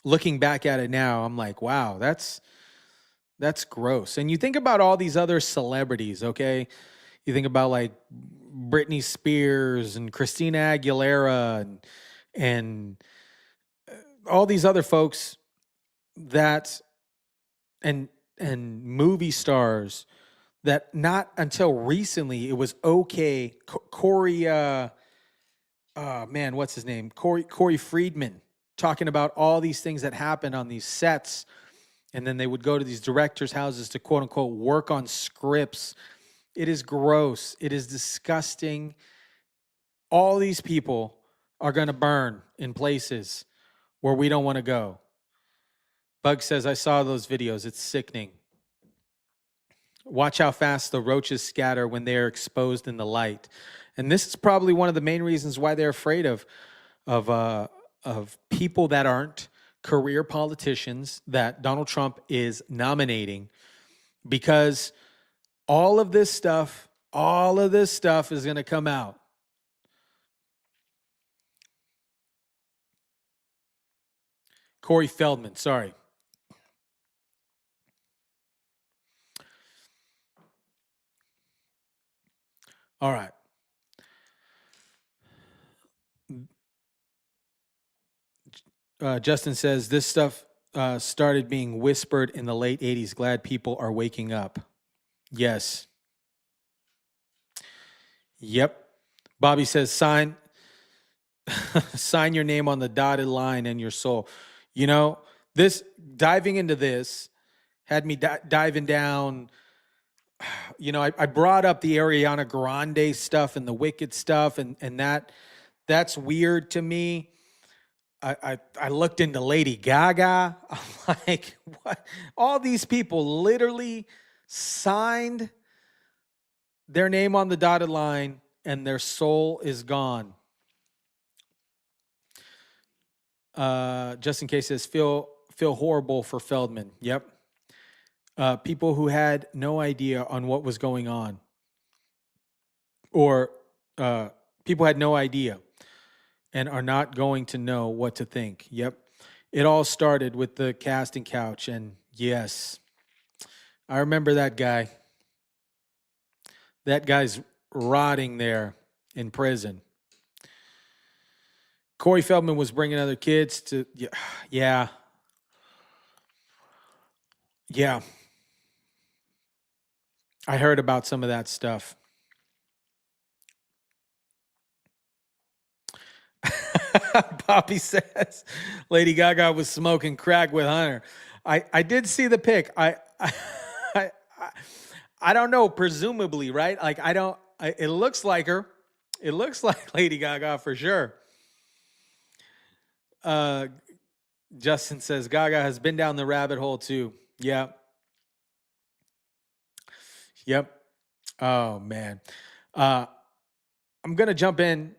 Looking back at it now, I'm like, wow, that's gross. And you think about all these other celebrities, okay? You think about like Britney Spears and Christina Aguilera and all these other folks that and movie stars that not until recently it was okay. Corey, man, what's his name? Corey Friedman, talking about all these things that happened on these sets. And then they would go to these directors' houses to quote unquote work on scripts. It is gross. It is disgusting. All these people are going to burn in places where we don't want to go. Bug says, I saw those videos. It's sickening. Watch how fast the roaches scatter when they are exposed in the light. And this is probably one of the main reasons why they're afraid of people that aren't career politicians that Donald Trump is nominating, because all of this stuff is going to come out. Corey Feldman, sorry. All right. Justin says this stuff started being whispered in the late 80s. Glad people are waking up. Yes. Yep. Bobby says sign your name on the dotted line and your soul. You know, this diving into this had me diving down. You know, I brought up the Ariana Grande stuff and the Wicked stuff, and that's weird to me. I looked into Lady Gaga. I'm like, what? All these people literally signed their name on the dotted line and their soul is gone. Just in case says, feel horrible for Feldman. Yep. People who had no idea on what was going on, or people had no idea and are not going to know what to think. Yep. It all started with the casting couch. And yes, I remember that guy. That guy's rotting there in prison. Corey Feldman was bringing other kids to, yeah. I heard about some of that stuff. Poppy says Lady Gaga was smoking crack with Hunter. I did see the pic. I don't know, presumably, right? Like it looks like her. It looks like Lady Gaga for sure. Justin says Gaga has been down the rabbit hole too. Yeah. Yep. Oh man. I'm going to jump in.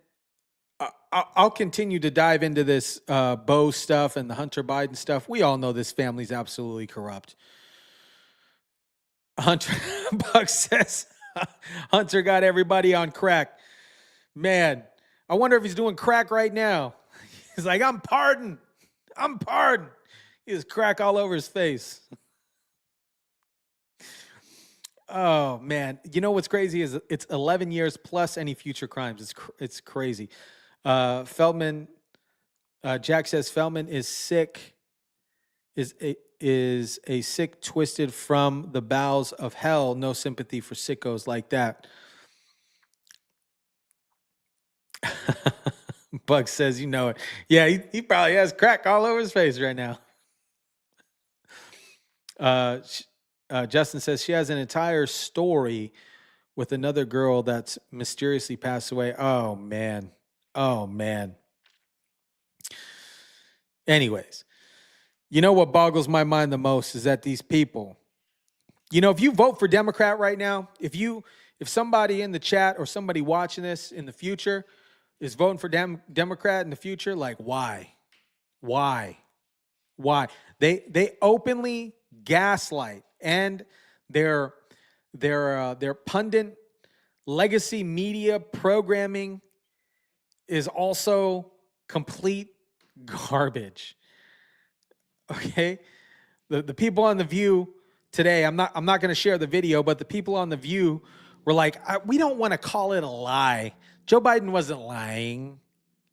I'll continue to dive into this Bo stuff and the Hunter Biden stuff. We all know this family's absolutely corrupt. Hunter Buck says Hunter got everybody on crack. Man, I wonder if he's doing crack right now. He's like, I'm pardoned. He has crack all over his face. Oh man, you know what's crazy is it's 11 years plus any future crimes. It's crazy. Feldman, Jack says Feldman is sick, is a sick, twisted from the bowels of hell. No sympathy for sickos like that. Buck says, you know it. Yeah, he probably has crack all over his face right now. Justin says she has an entire story with another girl that's mysteriously passed away. Oh, man. Anyways, you know what boggles my mind the most is that these people, you know, if you vote for Democrat right now, if somebody in the chat or somebody watching this in the future is voting for Democrat in the future, like why? They openly gaslight, and their pundit legacy media programming is also complete garbage. Okay? The people on The View today, I'm not going to share the video, but the people on The View were like, we don't want to call it a lie. Joe Biden wasn't lying.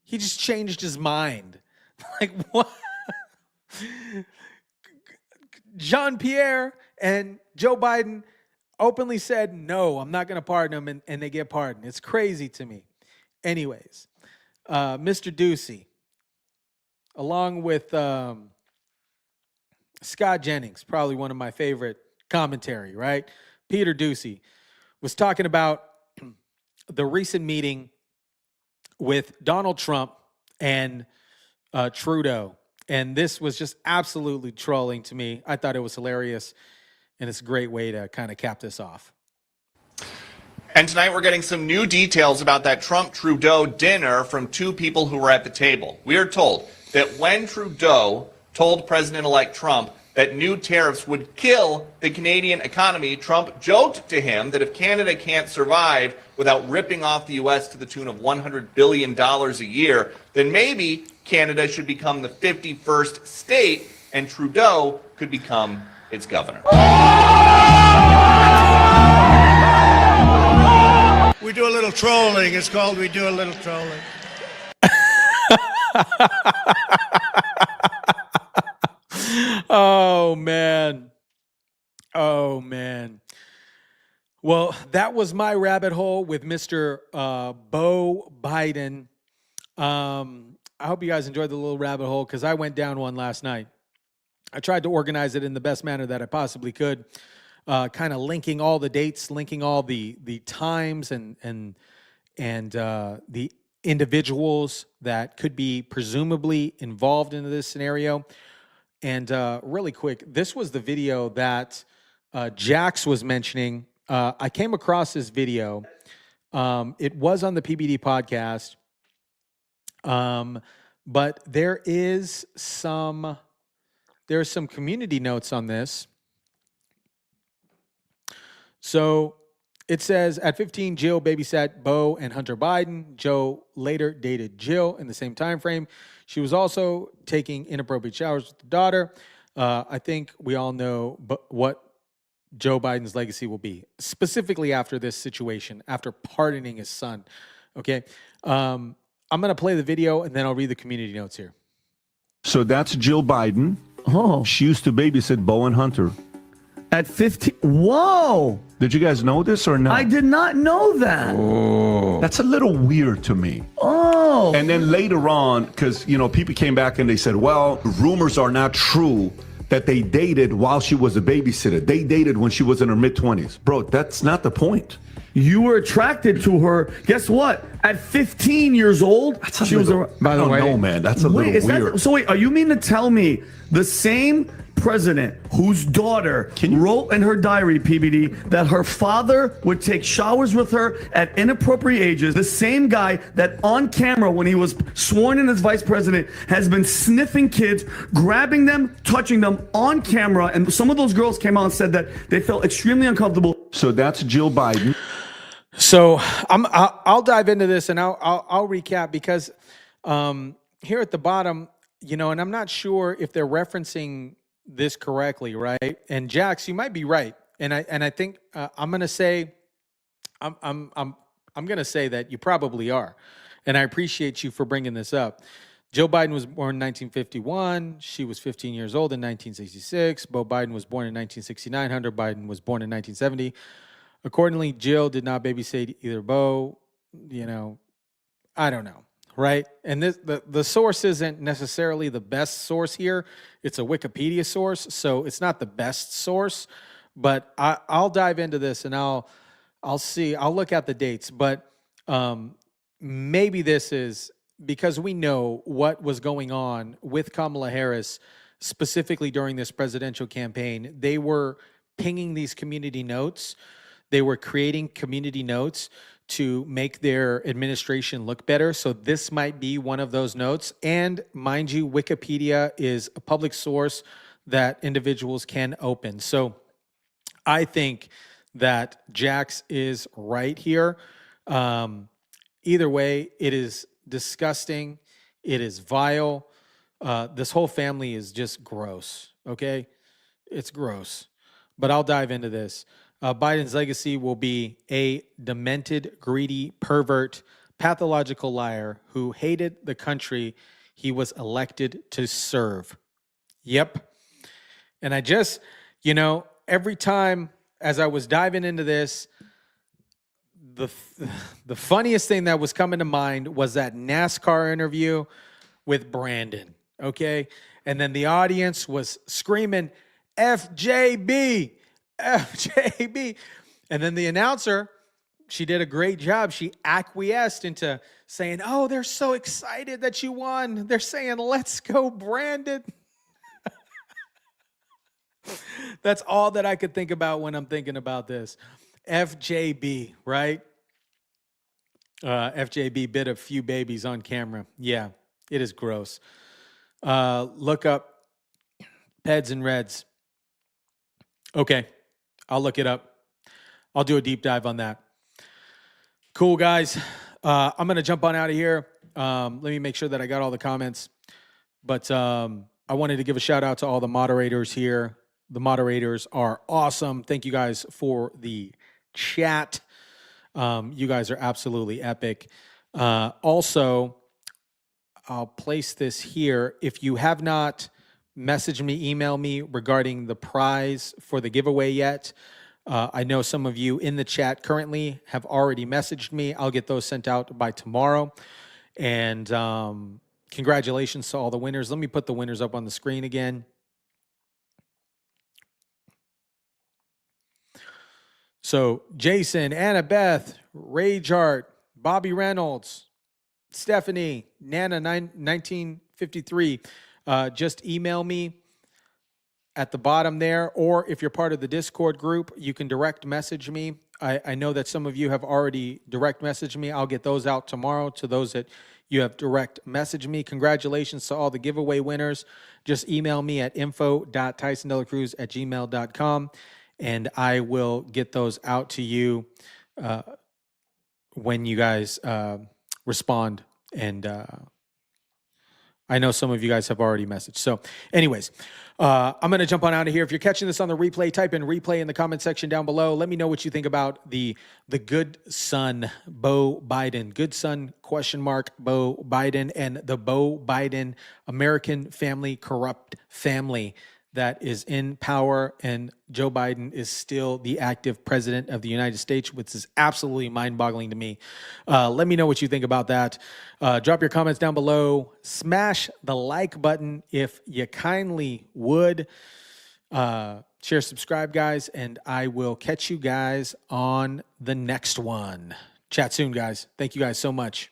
He just changed his mind. Like, what? Jean-Pierre and Joe Biden openly said, no, I'm not going to pardon him, and they get pardoned. It's crazy to me. Anyways, Mr. Ducey, along with Scott Jennings, probably one of my favorite commentary, right? Peter Ducey was talking about the recent meeting with Donald Trump and Trudeau. And this was just absolutely trolling to me. I thought it was hilarious, and it's a great way to kind of cap this off. And tonight we're getting some new details about that Trump-Trudeau dinner from two people who were at the table. We are told that when Trudeau told President-elect Trump that new tariffs would kill the Canadian economy, Trump joked to him that if Canada can't survive without ripping off the U.S. to the tune of $100 billion a year, then maybe Canada should become the 51st state and Trudeau could become its governor. We do a little trolling. It's called We Do a Little Trolling. Oh, man. Oh, man. Well, that was my rabbit hole with Mr. Beau Biden. I hope you guys enjoyed the little rabbit hole because I went down one last night. I tried to organize it in the best manner that I possibly could, kind of linking all the dates, linking all the times and the individuals that could be presumably involved in this scenario. And really quick, this was the video that Jax was mentioning. I came across this video. It was on the PBD podcast. But there's some community notes on this. So it says, at 15, Jill babysat Beau and Hunter Biden. Joe later dated Jill in the same time frame. She was also taking inappropriate showers with the daughter. I think we all know what Joe Biden's legacy will be, specifically after this situation, after pardoning his son. Okay. I'm going to play the video and then I'll read the community notes here. So that's Jill Biden. Oh. She used to babysit Beau and Hunter. At 15. Whoa. Did you guys know this or not? I did not know that. Oh. That's a little weird to me. Oh. And then later on, because, people came back and they said, well, rumors are not true that they dated while she was a babysitter. They dated when she was in her mid-20s. Bro, that's not the point. You were attracted to her. Guess what? At 15 years old, she was by the way. No, man, that's a little weird. So wait, are you mean to tell me the same president whose daughter wrote in her diary, PBD, that her father would take showers with her at inappropriate ages, the same guy that on camera when he was sworn in as vice president has been sniffing kids, grabbing them, touching them on camera, and some of those girls came out and said that they felt extremely uncomfortable. So that's Jill Biden. So I'll dive into this and I'll recap because here at the bottom, and I'm not sure if they're referencing this correctly, right? And Jax, you might be right, and I think I'm gonna say I'm gonna say that you probably are, and I appreciate you for bringing this up. Joe Biden was born in 1951. She was 15 years old in 1966. Beau Biden was born in 1969. Hunter Biden was born in 1970. Accordingly, Jill did not babysit either Beau. I don't know. Right? And the source isn't necessarily the best source here. It's a Wikipedia source, so it's not the best source. But I'll dive into this and I'll see. I'll look at the dates. But maybe this is because we know what was going on with Kamala Harris, specifically during this presidential campaign. They were pinging these community notes. They were creating community notes to make their administration look better. So this might be one of those notes. And mind you, Wikipedia is a public source that individuals can open. So I think that Jax is right here. Either way, it is disgusting. It is vile. This whole family is just gross, okay? It's gross. But I'll dive into this. Biden's legacy will be a demented, greedy pervert, pathological liar who hated the country he was elected to serve. Yep. And I just, every time as I was diving into this, the funniest thing that was coming to mind was that NASCAR interview with Brandon, okay? And then the audience was screaming, FJB, FJB. And then the announcer, she did a great job. She acquiesced into saying, oh, they're so excited that you won. They're saying, let's go, Brandon. That's all that I could think about when I'm thinking about this. FJB, right? FJB bit a few babies on camera. Yeah, it is gross. Look up Peds and Reds. Okay, I'll look it up. I'll do a deep dive on that. Cool, guys. I'm going to jump on out of here. Let me make sure that I got all the comments. But I wanted to give a shout out to all the moderators here. The moderators are awesome. Thank you guys for the chat. You guys are absolutely epic. Also, I'll place this here. If you have not messaged me, email me regarding the prize for the giveaway yet, I know some of you in the chat currently have already messaged me. I'll get those sent out by tomorrow. And congratulations to all the winners. Let me put the winners up on the screen again. So Jason, Annabeth, Ragehart, Bobby Reynolds, Stephanie, Nana 1953. Just email me at the bottom there, or if you're part of the Discord group, you can direct message me. I know that some of you have already direct messaged me. I'll get those out tomorrow to those that you have direct messaged me. Congratulations to all the giveaway winners. Just email me at info.tysondellacruz@gmail.com. And I will get those out to you when you guys respond. And I know some of you guys have already messaged. So anyways, I'm going to jump on out of here. If you're catching this on the replay, type in replay in the comment section down below. Let me know what you think about the good son, Beau Biden. Good son, ? Beau Biden, and the Beau Biden American family, corrupt family that is in power, and Joe Biden is still the active president of the United States, which is absolutely mind-boggling to me. Let me know what you think about that. Drop your comments down below. Smash the like button if you kindly would. Share, subscribe, guys, and I will catch you guys on the next one. Chat soon, guys. Thank you guys so much.